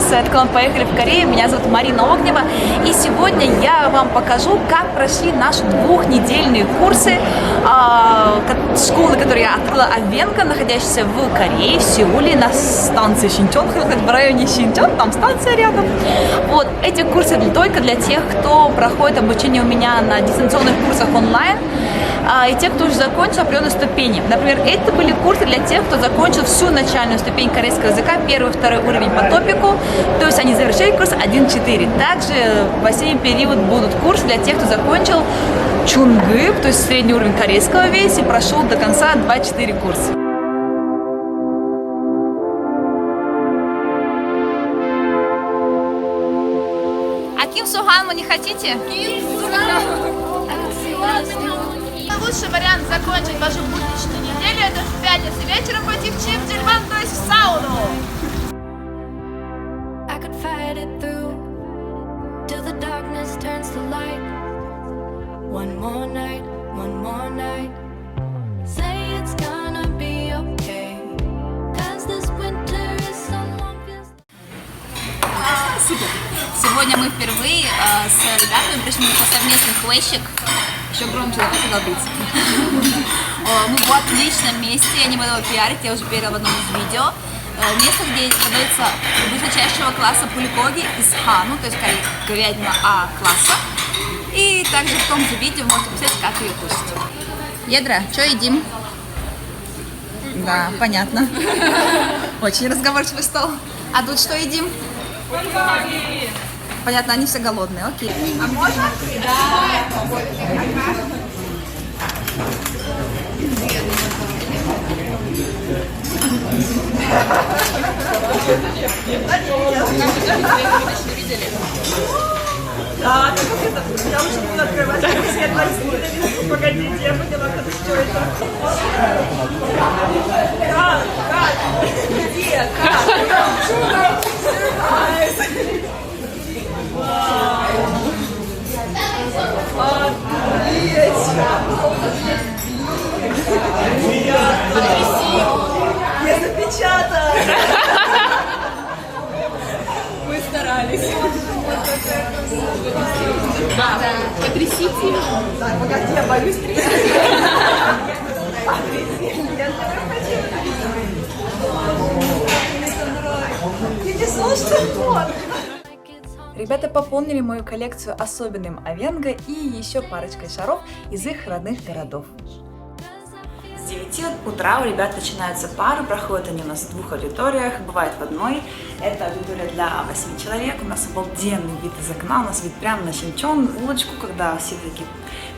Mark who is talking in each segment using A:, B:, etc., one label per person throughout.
A: с циклом «Поехали в Корею». Меня зовут Марина Огнева, и сегодня я вам покажу, как прошли наши двухнедельные курсы школы, которую я открыла Авенга, находящаяся в Корее, в Сеуле, на станции Синчон, в районе Синчон, там станция рядом. Вот, эти курсы только для тех, кто проходит обучение у меня на дистанционных курсах онлайн, и те, кто уже закончил определенные ступени. Например, это были курсы для тех, кто закончил всю начальную ступень корейского языка, первый и второй уровень по топику, то есть они завершили курс 1-4. Также в осенний период будут курсы для тех, кто закончил чунгып, то есть средний уровень корейского весь, и прошел до конца 2-4 курса. А Ким Сухан вы не хотите? Лучший вариант закончить вашу будничную неделю — это в пятницу вечером пойти в Чимджильван, то есть в сауну. Супер! Сегодня мы впервые с ребятами пришли на совместный флешик. Еще громче хотела быть. Мы в отличном месте, я не буду его пиарить, я уже пиарила в одном из видео. Место, где продается высочайшего класса пулькоги из хану, то есть говядина А-класса. И также в том же видео вы можете посмотреть, как ее кушать. Ядра, что едим? Да, понятно. Очень разговорчивый стол. А тут что едим? Понятно, они все голодные, окей. А можно? Да. Да, как это? Я уже буду открывать все пластины. Погодите, я поняла, что это. Как? Где? Как? Я запечатала! Мы старались. Потрясите. Так, погоди, я боюсь трясти. Ребята пополнили мою коллекцию особенным Авенга и еще парочкой шаров из их родных городов. С 9 утра у ребят начинаются пары, проходят они у нас в двух аудиториях, бывает в одной. Это аудитория для 8 человек, у нас обалденный вид из окна, у нас вид прямо на Синчон, улочку, когда все такие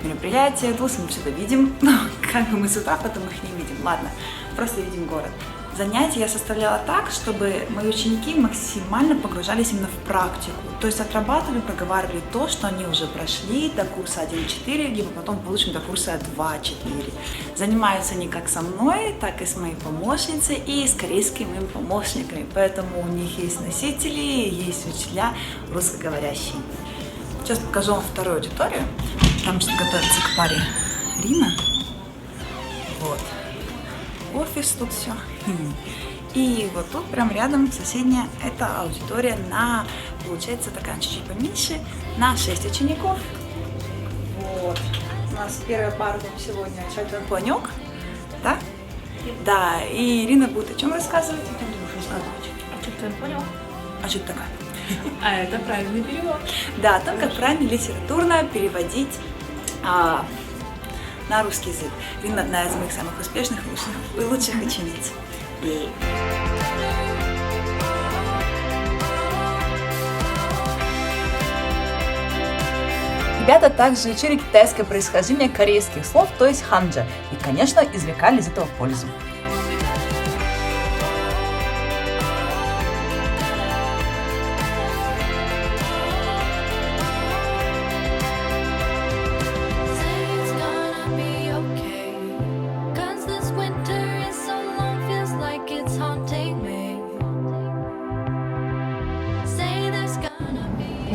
A: мероприятия идут, мы что-то видим, но как бы мы с утра потом их не видим, ладно, просто видим город. Занятия я составляла так, чтобы мои ученики максимально погружались именно в практику, то есть отрабатывали, проговаривали то, что они уже прошли до курса 1-4, либо потом получим до курса 2-4. Занимаются они как со мной, так и с моей помощницей и с корейскими моими помощниками, поэтому у них есть носители, есть учителя русскоговорящие. Сейчас покажу вам вторую аудиторию, там сейчас готовится к паре Рина. Вот. Офис, тут все. И вот тут прям рядом соседняя это аудитория на, получается, такая чуть-чуть поменьше, на 6 учеников. Вот. У нас первая пара сегодня Чальтан-Планёк, да? Да, и Ирина будет о чем рассказывать? О чем ты будешь рассказывать?
B: А что ты понял?
A: А что это такое?
B: А это правильный перевод.
A: Да, о том, как правильно литературно переводить на русский язык. Ирина одна из моих самых успешных и лучших учениц. Ребята также учили китайское происхождение корейских слов, то есть ханджа, и, конечно, извлекали из этого пользу.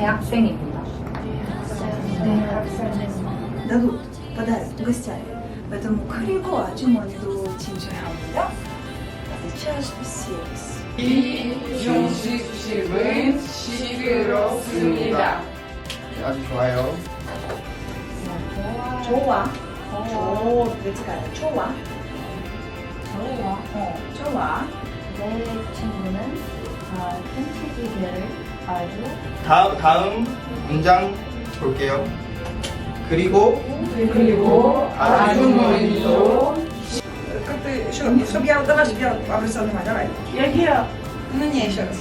C: 대학생입니다.
A: дадут, подарят, угостят. Поэтому 그리고 아주머니도 진출합니다. Сейчас сервис.
D: 이 중식집을
C: 아주 좋아요.
A: 좋아. 그렇지 않아요. 좋아. 좋아.
D: 내 친구는 김치찌개를 아주
C: 다음 문장 볼게요. 그리고 아주머니도
A: Как ты еще, чтобы я, давай, чтобы я обратила внимание, давай.
B: 여기요.
A: Ну не, еще раз.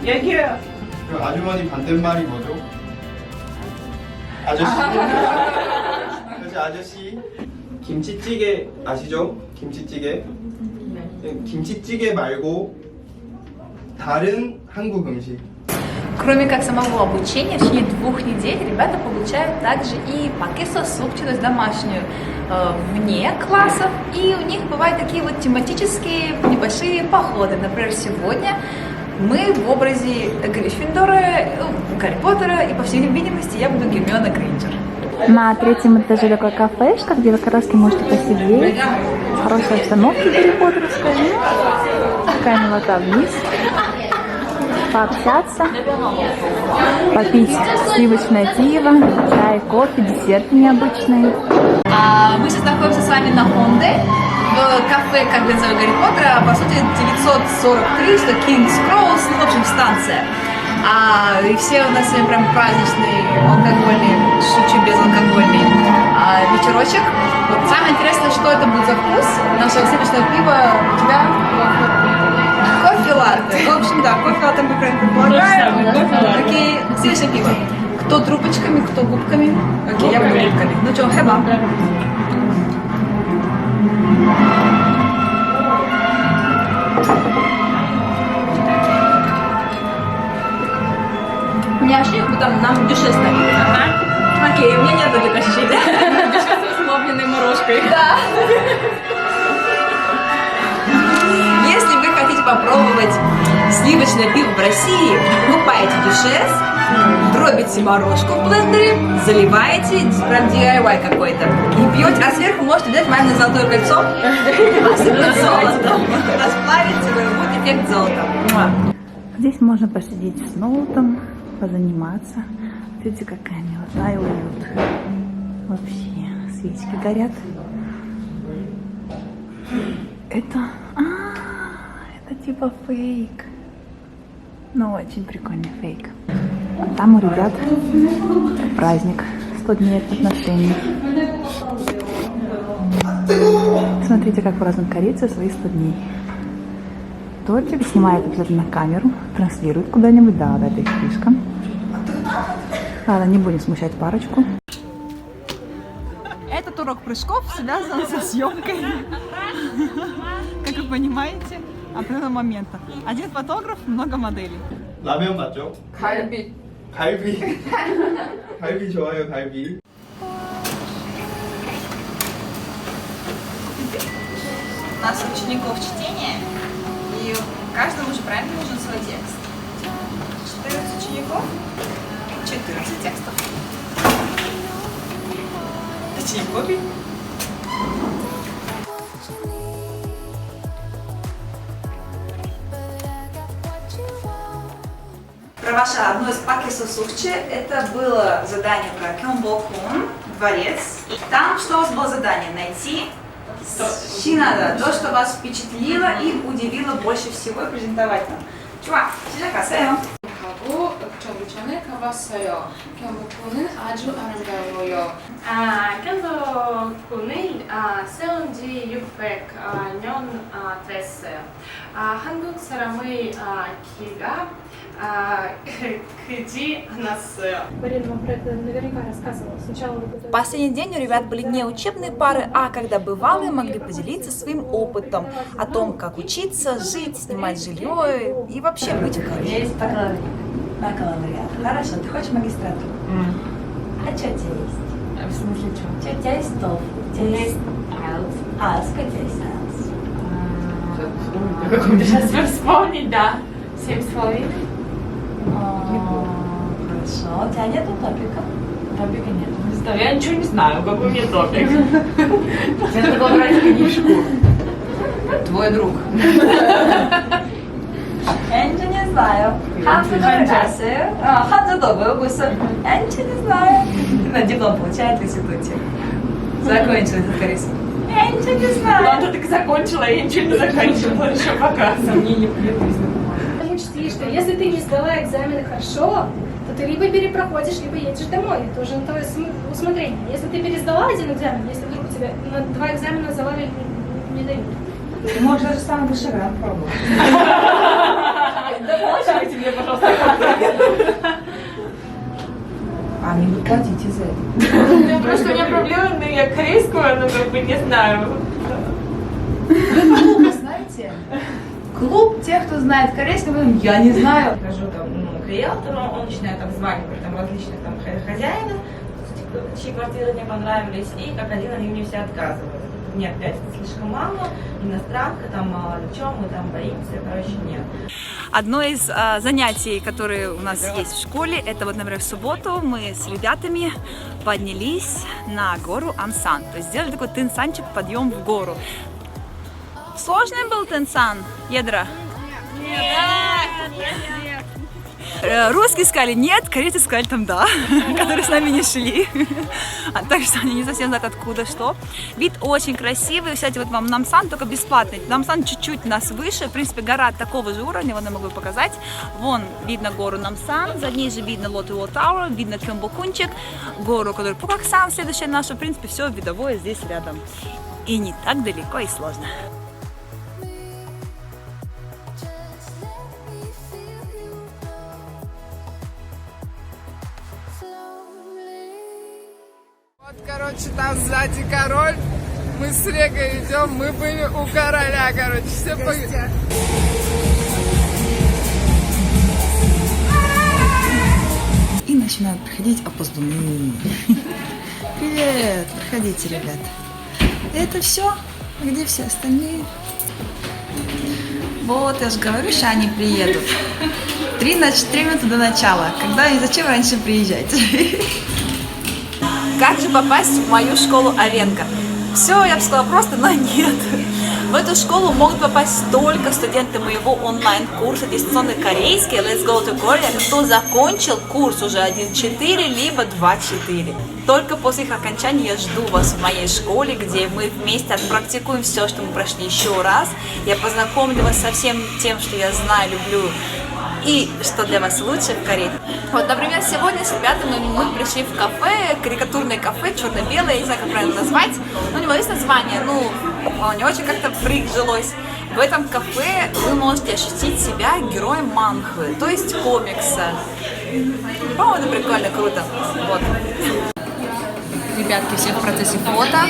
B: 여기요.
C: 그럼 아주머니 반대말이 뭐죠? 아저씨. 그렇지 아저씨. 김치찌개 아시죠? 김치찌개. 김치찌개 말고 다른 한국 음식.
A: Кроме как самого обучения, в течение 2 недель ребята получают также и пакесо супчи, то есть домашнюю, вне классов. И у них бывают такие вот тематические небольшие походы. Например, сегодня мы в образе Гриффиндора, Гарри Поттера, и по всей видимости я буду Гермиона Грейнджер.
D: На 3-м этаже такая кафешка, где вы как раз можете посидеть. Хорошая обстановка Гарри Поттеровская. Такая милота вниз. Пообщаться. Попить сливочное пиво, чай, кофе, десерты необычные.
A: Мы сейчас находимся с вами на Хонде, в кафе, как бы называют Гарри Поттера, по сути 943, что King's Cross, ну, в общем, станция. И все у нас сегодня прям праздничный, алкогольный, шучу, безалкогольный вечерочек. Вот самое интересное, что это будет за вкус нашего сливочного пива. У тебя кофе латте. В общем, да, кофе латте мы прям предполагаем. Окей, сливочное пиво. Кто трубочками, кто губками. Окей, я буду губками. Ну что, хэба. Не ошиб, там нам дюшес ставили. Ага. Окей, у меня нет таких ощущений.
B: Дюшес с ловленной морожкой.
A: Да. Если вы хотите попробовать сливочное пиво в России, покупаете дюшес, дробите морожку в блендере, заливаете, прям DIY какой-то, и пьете, а сверху можете взять мамино золотое кольцо, посыпать золотом, расплавите, будет эффект золота.
D: Здесь можно посидеть с ноутом, позаниматься. Видите, какая милота и уют. Вообще, свечки горят. Это типа фейк. Но очень прикольный фейк. А там у ребят праздник. 100 дней отношений. Смотрите, как празднуют корейцы свои 100 дней. Тортик снимает обязательно на камеру, транслирует куда-нибудь. Да, это их фишка. Ладно, не будем смущать парочку.
A: Этот урок прыжков связан со съемкой, как вы понимаете, определенного момента. Один фотограф, много моделей.
C: 라면 맞죠?
B: 갈비.
C: 갈비. 갈비 좋아요, 갈비.
A: У нас учеников чтение, и каждому же правильно нужен свой текст. 14 учеников, 14 текстов. Точнее, копий. Про ваше одно из пакесо сукчи, это было задание про Кёнбокун, дворец. И там что у вас было задание? Найти Шинада, то, что вас впечатлило и удивило больше всего, и презентовать нам. Чувак, 시작하세요.
B: 하고 전에 가봤어요. 경복궁은 아주 아름다워요. 경복궁은 세운 지 600년 됐어요. 한국 사람의 키가 크지 않았어요.
E: Марина вам про это наверняка рассказывала. Сначала вы
A: В последний день у ребят были не учебные пары, а когда бывалые могли поделиться своим опытом о том, как учиться, жить, снимать жилье и вообще быть в Корее. Есть бакалавриат. Хорошо, ты хочешь магистратуру? А что у тебя есть?
B: В смысле что?
A: У тебя есть TOEFL, у тебя есть IELTS. Сколько у тебя есть IELTS?
B: Как мне сейчас вспомнить, да. 7,5.
A: Хорошо, у тебя нету топика?
B: Топика нет. Не знаю, я ничего не знаю, какой у меня топик. Тебе надо было брать книжку.
A: Твой друг. Я ничего не знаю. Ханза добрый. Ханза добрый. Я ничего не знаю. На диплом получает в институте. Закончила этот корейский. Я ничего не знаю.
B: Ну, ты так закончила, я ничего не заканчивала еще пока. Сомнения приблизно.
E: Учти, что если ты не сдала экзамены хорошо, то ты либо перепроходишь, либо едешь домой. Это уже на твое усмотрение. Если ты пересдала один экзамен, если вдруг тебя на 2 экзамена завалили, не дают.
D: Ты можешь даже самый большой грант пробовать.
B: Доплачивайте мне, пожалуйста.
D: А они будут платить из-за этого.
B: Просто у меня проблемы, но я корейскую, ну как бы не знаю.
D: Клуб, знаете? Клуб тех, кто знает корейский, я не знаю.
F: Хожу там, к риэлтору, он начинает обзванивать там различных там хозяинов, чьи квартиры мне понравились, и как один они мне все отказывают. Нет, опять это слишком мало, иностранка, там мало ли чем, мы там боимся, короче, нет.
A: Одно из занятий, которые у нас есть в школе, это вот, например, в субботу мы с ребятами поднялись на гору Ансан. То есть сделали такой тенсанчик, подъем в гору. Сложный был тенсан, Едра? Русские сказали нет, корейцы сказали там да, которые с нами не шли. Так что они не совсем знают откуда что. Вид очень красивый. Кстати, вот вам Намсан, только бесплатный. Намсан чуть-чуть нас выше. В принципе, гора такого же уровня, вот я могу показать. Вон видно гору Намсан, за ней же видно Лотуол Тауэр, видно Кёмбокунчик, гору, которая Пукаксан, следующая наша. В принципе, все видовое здесь рядом. И не так далеко и сложно.
G: Вот, короче, там сзади король, мы с Регой идем, мы были у короля, короче, все
D: И начинают приходить опоздуны. Привет, проходите, ребят. Это все? Где все остальные? Вот, я же говорю, что они приедут. 3 минуты до начала. Когда и зачем раньше приезжать? Как же попасть в мою школу Авенга? Все, я бы сказала просто, но нет. В эту школу могут попасть только студенты моего онлайн-курса дистанционный корейский Let's Go to Korea, кто закончил курс уже 1.4 либо 2.4. Только после их окончания я жду вас в моей школе, где мы вместе отпрактикуем все, что мы прошли еще раз. Я познакомлю вас со всем тем, что я знаю, люблю и что для вас лучше в Корее. Вот, например, сегодня с ребятами мы пришли в кафе, карикатурное кафе, черно-белое, я не знаю, как правильно назвать. Но у него есть название, ну, не очень как-то фрик жилось. В этом кафе вы можете ощутить себя героем манхвы, то есть комикса. По-моему, это прикольно, круто. Вот. Ребятки все в процессе фото.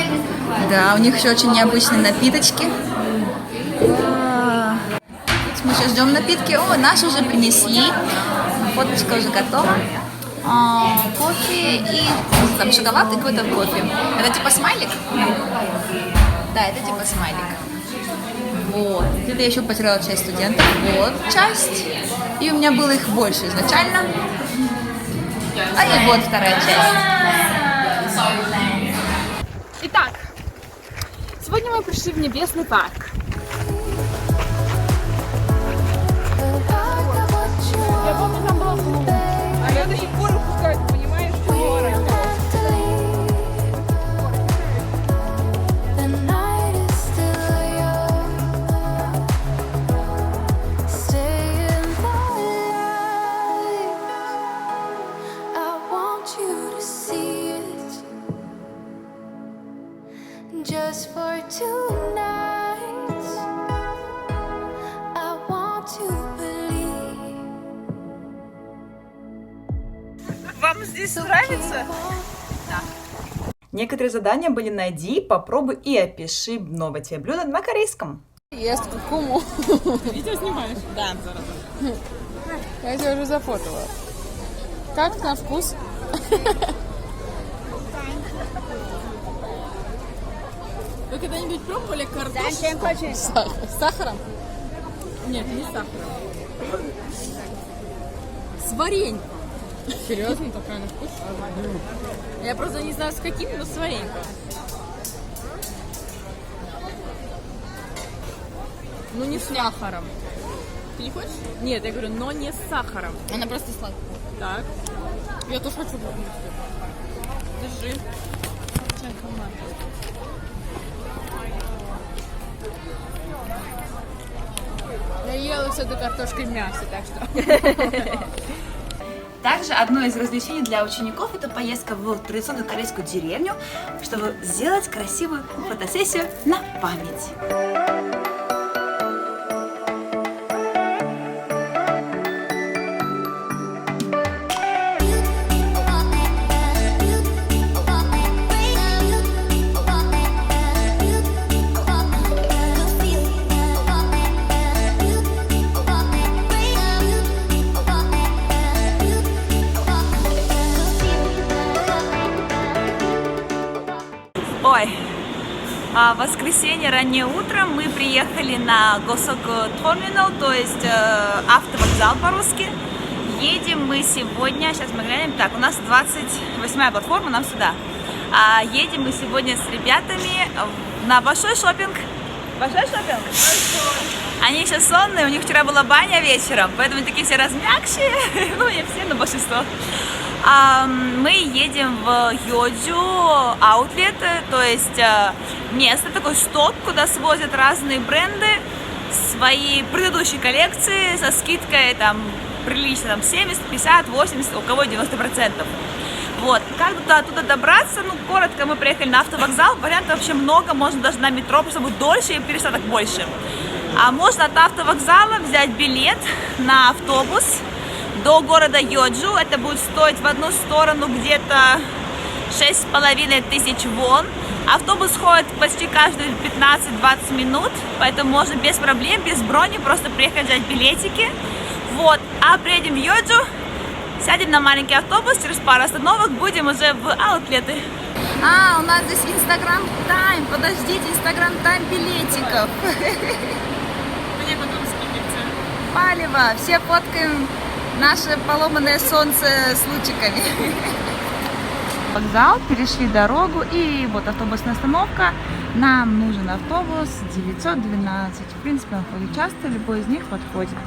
D: Да, у них еще очень необычные напиточки. Мы сейчас ждем напитки. О, наши уже принесли. Фоточка уже готова. Кофе и там шоколад и какой-то кофе. Это типа смайлик? Да, это типа смайлик. Вот. Где-то я еще потеряла часть студентов. Вот часть. И у меня было их больше изначально. А и вот вторая часть.
B: Итак, сегодня мы пришли в Небесный парк. Я помню, там была клуб. А я до сих пор упускаю, ты понимаешь, что
H: Just for 2 nights, I want to believe.
A: Вам здесь нравится? Да. Некоторые задания были: найди, попробуй и опиши новое тебе блюдо на корейском.
G: Есть куму.
B: Видео снимаешь? Да.
G: Я тебя уже зафотала. Как на вкус?
B: Вы когда-нибудь пробовали картошку?
G: С сахаром?
B: Нет, не с сахаром. С вареньем.
G: Серьезно, такая на вкус?
B: Я просто не знаю с каким, но с вареньем. Ну не с сахаром. Ты не хочешь? Нет, я говорю, но не с сахаром.
I: Она просто сладкая.
B: Так. Я тоже хочу попробовать. Держи. Я ела с этой картошкой мясо, так что...
A: Также одно из развлечений для учеников — это поездка в традиционную корейскую деревню, чтобы сделать красивую фотосессию на память. Ой, в воскресенье раннее утром мы приехали на Госок Терминал, то есть автовокзал по-русски. Едем мы сегодня, сейчас мы глянем, так, у нас 28-я платформа, нам сюда. Едем мы сегодня с ребятами на большой шопинг. Большой шопинг? Они еще сонные, у них вчера была баня вечером, поэтому такие все размягшие, ну не все, но большинство. Мы едем в Йоджу Аутлет, то есть место, такой стоп, куда свозят разные бренды свои предыдущие коллекции со скидкой там прилично, там 70, 50, 80, у кого 90%. Вот, как туда добраться, ну, коротко, мы приехали на автовокзал, вариантов вообще много, можно даже на метро, просто будет дольше и пересадок больше. А можно от автовокзала взять билет на автобус до города Йоджу, это будет стоить в одну сторону где-то 6500 вон. Автобус ходит почти каждые 15-20 минут, поэтому можно без проблем, без брони просто приехать взять билетики. Вот, а приедем в Йоджу, сядем на маленький автобус, через пару остановок будем уже в аутлеты. У нас здесь Instagram Time, подождите, Instagram Time билетиков.
B: Мне потом скинется.
A: Палево, все фоткаем наше поломанное солнце с лучиками. Вокзал, перешли дорогу, и вот автобусная остановка. Нам нужен автобус 912. В принципе, он ходит часто, любой из них подходит.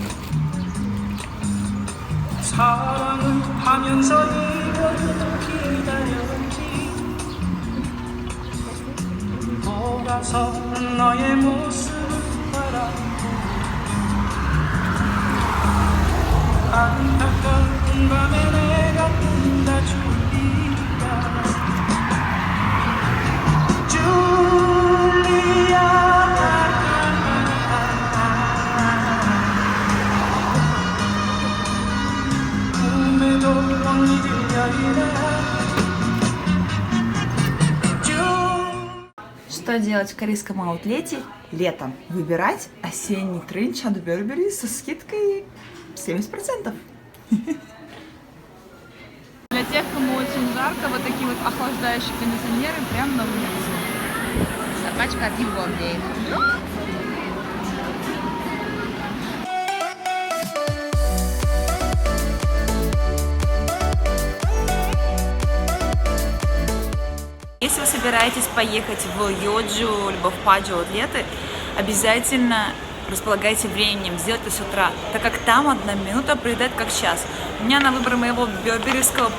A: Что делать в корейском аутлете летом? Выбирать осенний тренд Shadow Burberry со скидкой 70%.
B: Для тех, кому очень жарко, вот такие вот охлаждающие кондиционеры прямо на улице.
A: Собачка от Европы. Если вы собираетесь поехать в Йоджу, либо в Паджу аутлеты, обязательно располагайте временем, сделайте с утра, так как там 1 минута пройдет как час. У меня на выбор моего берберского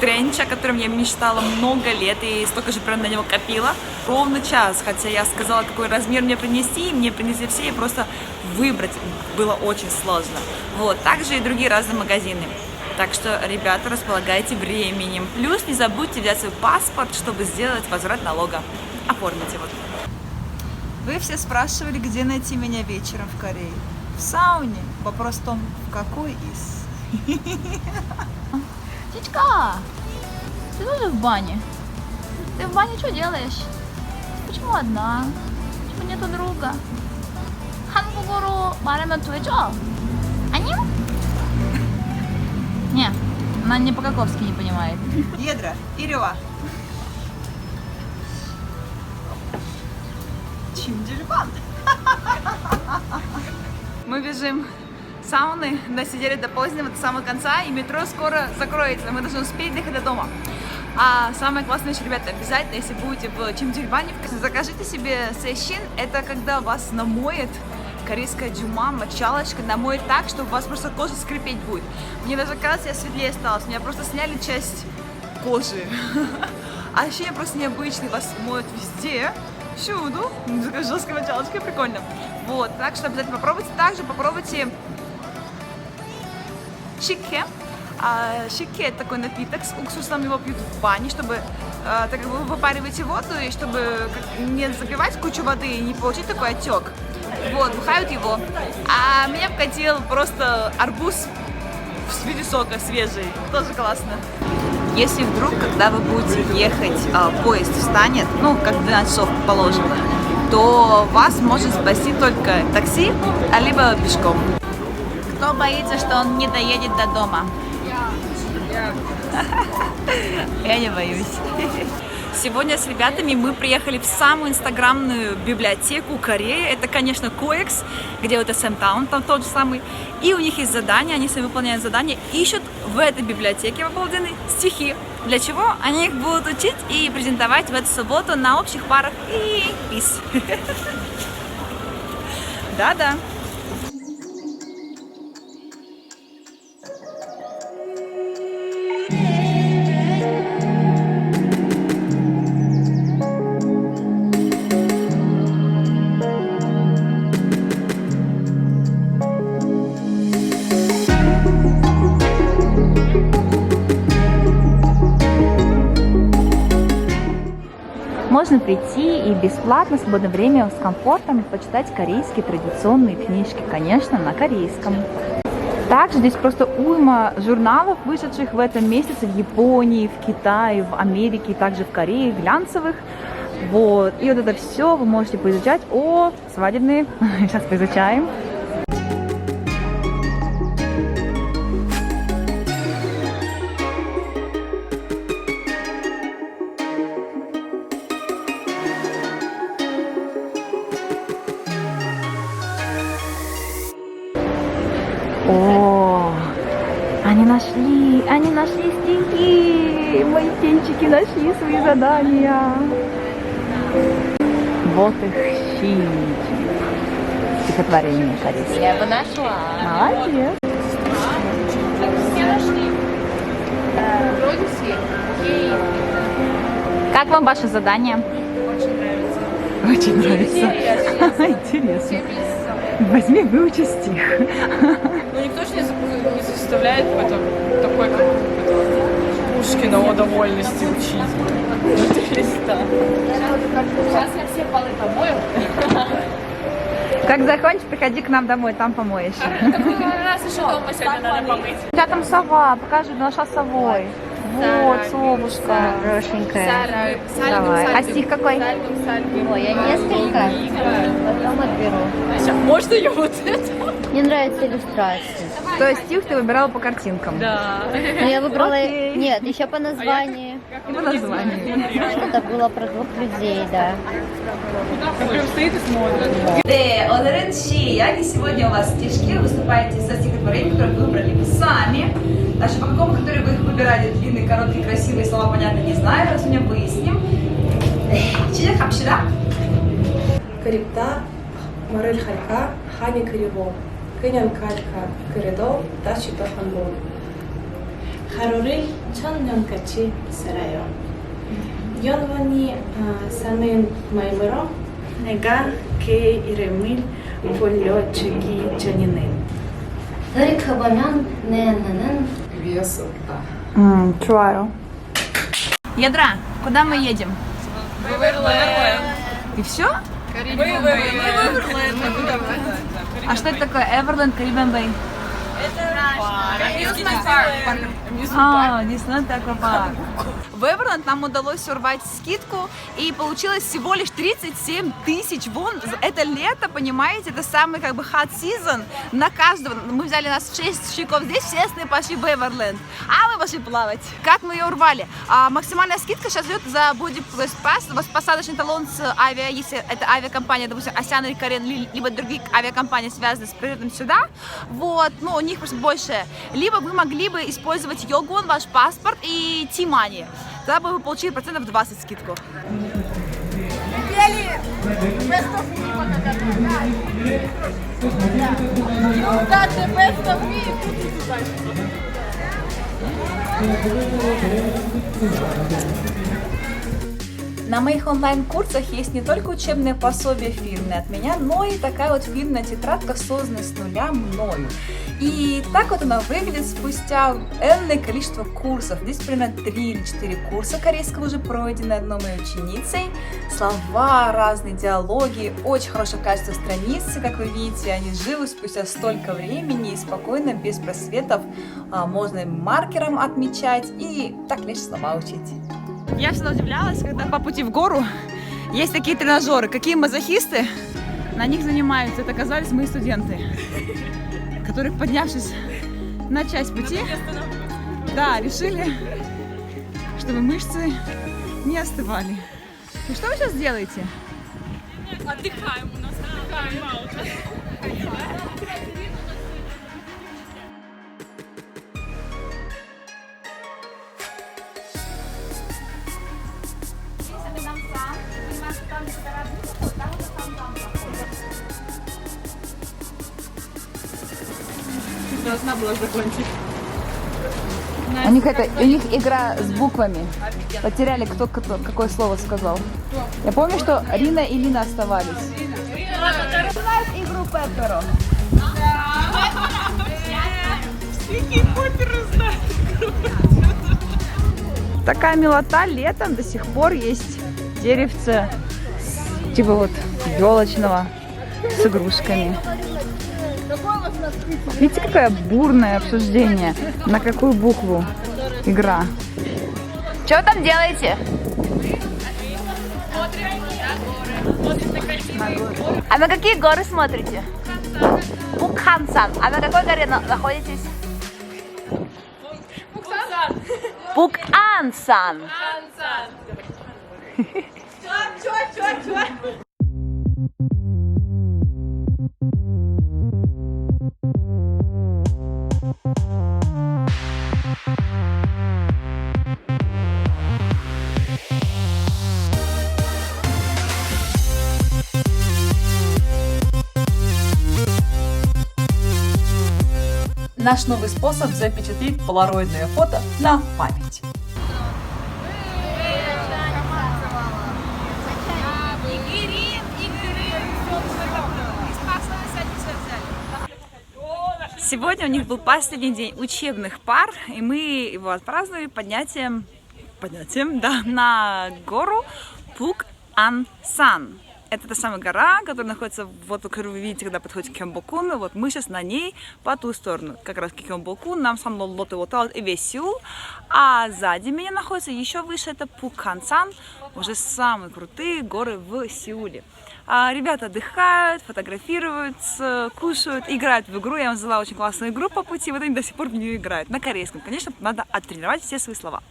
A: тренча, о котором я мечтала много лет и столько же прям на него копила, ровно час, хотя я сказала, какой размер мне принести, и мне принесли все, и просто выбрать было очень сложно. Вот, также и другие разные магазины. Так что, ребята, располагайте временем. Плюс не забудьте взять свой паспорт, чтобы сделать возврат налога. Оформите вот. Вы все спрашивали, где найти меня вечером в Корее. В сауне. Вопрос в том, в какой из.
J: Птичка, ты тоже в бане? Ты в бане что делаешь? Почему одна? Почему нету друга? 한국어로 말하면 되죠? 아니요? Не, она не по-каковски не понимает.
A: Едра, Ирева. Чимдельбан. Мы бежим в сауны, досидели до позднего, до самого конца, и метро скоро закроется, мы должны успеть доехать до дома. А самое классное еще, ребята, обязательно, если будете в Чимдельбане, закажите себе сэйшин, это когда вас намоет корейская джума, мочалочка намоет так, что у вас просто кожа скрипеть будет. Мне даже кажется, я светлее осталась. У меня просто сняли часть кожи. А ощущение просто необычное. Вас моют везде, всюду. Такая жесткая мочалочка, прикольно. Вот, так что обязательно попробуйте. Также попробуйте шикхе. Шикхе это такой напиток с уксусом, его пьют в бане, чтобы, так как вы выпариваете воду, и чтобы не запивать кучу воды и не получить такой отек. Вот, бухают его. А меня вкатил просто арбуз в виде сока свежий. Тоже классно. Если вдруг, когда вы будете ехать, поезд встанет, ну, как 12 часов положено, то вас может спасти только такси, либо пешком. Кто боится, что он не доедет до дома? Я не боюсь. Сегодня с ребятами мы приехали в самую инстаграмную библиотеку Кореи. Это, конечно, Коекс, где вот SM Town, там тот же самый. И у них есть задания, они сами выполняют задания, ищут в этой библиотеке обалденные стихи. Для чего? Они их будут учить и презентовать в эту субботу на общих парах. И peace. Да-да.
D: Можно прийти и бесплатно в свободное время с комфортом почитать корейские традиционные книжки, конечно, на корейском. Также здесь просто уйма журналов, вышедших в этом месяце в Японии, в Китае, в Америке, также в Корее, глянцевых. Вот. И вот это все вы можете поизучать. О, свадебные. Сейчас поизучаем. О, они нашли стихи, мои птенчики нашли свои задания. Вот их щит. Стихотворение корейское.
J: Я бы нашла.
D: Молодец. Как вам ваше задание? Очень нравится. Интересно. Возьми, выучи стих.
B: Ну никто же не заставляет потом такой, как Пушкина «О довольности» учить. Сейчас я все полы помою.
D: Как закончишь, приходи к нам домой, там помоешь.
B: Раз еще дома сегодня надо помыть.
D: У тебя там сова, покажи, нашла совой. Вот, совушка.
J: Хорошенькая.
D: Давай. А стих какой?
J: Ой, я несколько. Потом отберу.
B: Можно я вот это?
J: Мне нравятся иллюстрации.
D: То есть стих ты выбирала по картинкам?
B: Да.
J: Но я выбрала...
D: Окей.
J: Нет, еще по названию.
D: И по названию.
J: Что-то было про двух людей, да.
B: Прям стоит и смотрит.
A: 오늘은 시작. И сегодня у вас стишки. Выступаете со стихотворением, которое вы выбрали вы сами. Даже по какому критерию вы их выбирали, длинные, короткие, красивые слова, понятно, не знаю. Но сегодня выясним. 시작합시다.
I: 그립다 말을 할까 하니 그리고 그냥 갈까 그래도 다시 또 한 번 하루를 천년같이 살아요. 영원히 사는 마음으로 내가 그 이름을 불러주기 전에는
J: 노력해보면 내 눈은
I: 위에서 없다.
D: 좋아요.
A: Ядра, куда мы едем? И все? А что это такое? Эверленд, Карибиан Бэй. Диснейленд аквапарк. В Эверленд нам удалось урвать скидку, и получилось всего лишь 37 тысяч вон. Это лето, понимаете, это самый как бы hot season на каждого. Мы взяли нас 6 щеков здесь, все остальные пошли в Эверленд, а мы пошли плавать. Как мы ее урвали? Максимальная скидка сейчас идет за Body Plus Pass, у вас посадочный талон с авиа, если это авиакомпания, допустим, Asiana или Korean, либо другие авиакомпании связаны с прилетом сюда, вот, ну, у них просто больше. Либо вы могли бы использовать Йогон, ваш паспорт и T-Money. Тогда бы вы получили процентов 20 скидку.
B: Да, the best of me, и тут и туда.
A: На моих онлайн-курсах есть не только учебное пособие фирменное от меня, но и такая вот фирменная тетрадка, созданная с нуля мною. И так вот она выглядит спустя энное количество курсов. Здесь примерно 3 или 4 курса корейского уже пройдены одной моей ученицей. Слова, разные диалоги, очень хорошее качество страницы, как вы видите, они живы спустя столько времени и спокойно, без просветов, можно маркером отмечать и так лишь слова учить.
D: Я всегда удивлялась, когда по пути в гору есть такие тренажеры. Какие мазохисты на них занимаются. Это оказались мои студенты, которые, поднявшись на часть пути, да, решили, чтобы мышцы не остывали. И что вы сейчас делаете?
B: Отдыхаем у нас, отдыхаем.
D: Должна была закончить. У них игра с буквами. Потеряли, кто какое слово сказал. Я помню, что Рина и Лина оставались. Знают игру Пепперо. Такая милота, летом до сих пор есть деревце типа вот елочного с игрушками. Видите, какое бурное обсуждение, на какую букву игра. Что вы там делаете? А на какие горы смотрите? Букхансан. А на какой горе находитесь? Букансан.
A: Наш новый способ запечатлеть полароидное фото на память.
D: Сегодня у них был последний день учебных пар, и мы его отпраздновали поднятием на гору Пукансан. Это та самая гора, которая находится вот, как вы видите, когда подходите к Кёнбокуну. Вот мы сейчас на ней по ту сторону. Как раз к Кёнбокун, нам сам Лоты Лотал и весь Сеул. А сзади меня находится еще выше, это Пукансан. Уже самые крутые горы в Сеуле. Ребята отдыхают, фотографируются, кушают, играют в игру. Я вам взяла очень классную игру по пути, вот они до сих пор в нее играют. На корейском, конечно, надо оттренировать все свои слова.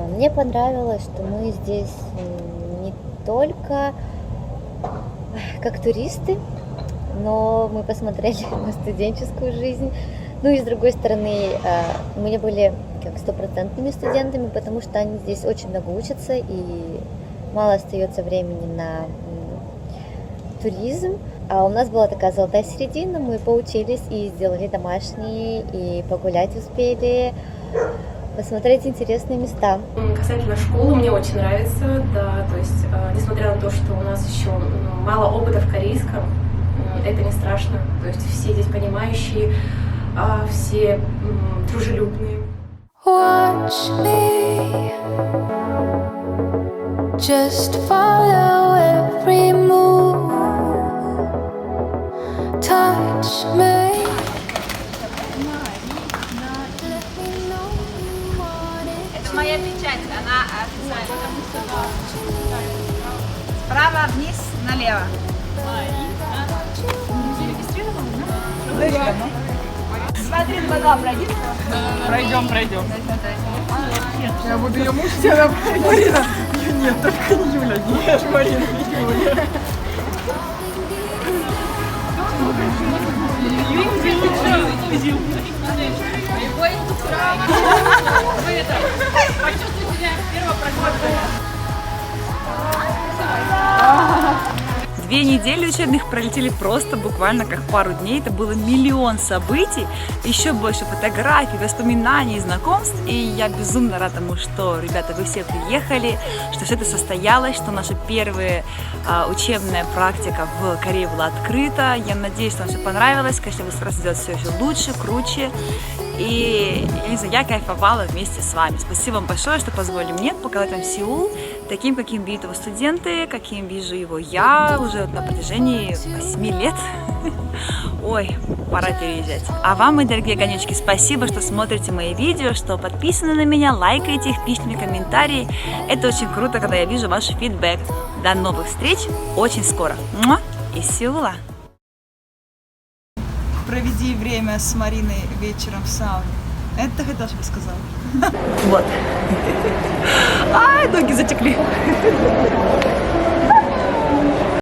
K: Мне понравилось, что мы здесь не только как туристы, но мы посмотрели на студенческую жизнь. Ну и с другой стороны, мы не были как стопроцентными студентами, потому что они здесь очень много учатся и мало остается времени на туризм. А у нас была такая золотая середина, мы поучились и сделали домашние, и погулять успели, посмотреть интересные места.
I: Касательно школы, мне очень нравится, да, то есть, несмотря на то, что у нас еще мало опыта в корейском, это не страшно, то есть все здесь понимающие, все дружелюбные.
H: Watch me, just follow every move, touch me.
D: Это моя печать, она официальная. Справа вниз, налево. Смотри, два пройди.
B: Пройдем. Я буду ее мучить, она Марина. Нет, только не Юля. Нет, Марина, не Юля.
A: 2 недели учебных пролетели просто буквально как пару дней. Это было миллион событий, еще больше фотографий, воспоминаний, знакомств. И я безумно рада тому, что, ребята, вы все приехали, что все это состоялось, что наша первая учебная практика в Корее была открыта. Я надеюсь, что вам все понравилось. Конечно, вы стараетесь сделать все еще лучше, круче. И, я не знаю, я кайфовала вместе с вами. Спасибо вам большое, что позволили мне показать вам Сеул таким, каким видят его студенты, каким вижу его я уже на протяжении 8 лет. Ой, пора переезжать. А вам, мои дорогие огонечки, спасибо, что смотрите мои видео, что подписаны на меня, лайкаете их, пишите мне комментарии. Это очень круто, когда я вижу ваш фидбэк. До новых встреч очень скоро. Муа! Из Сеула.
B: Проведи время с Мариной вечером в сауне. Это ты хотела, чтобы сказала?
A: Вот. Ай, ноги затекли.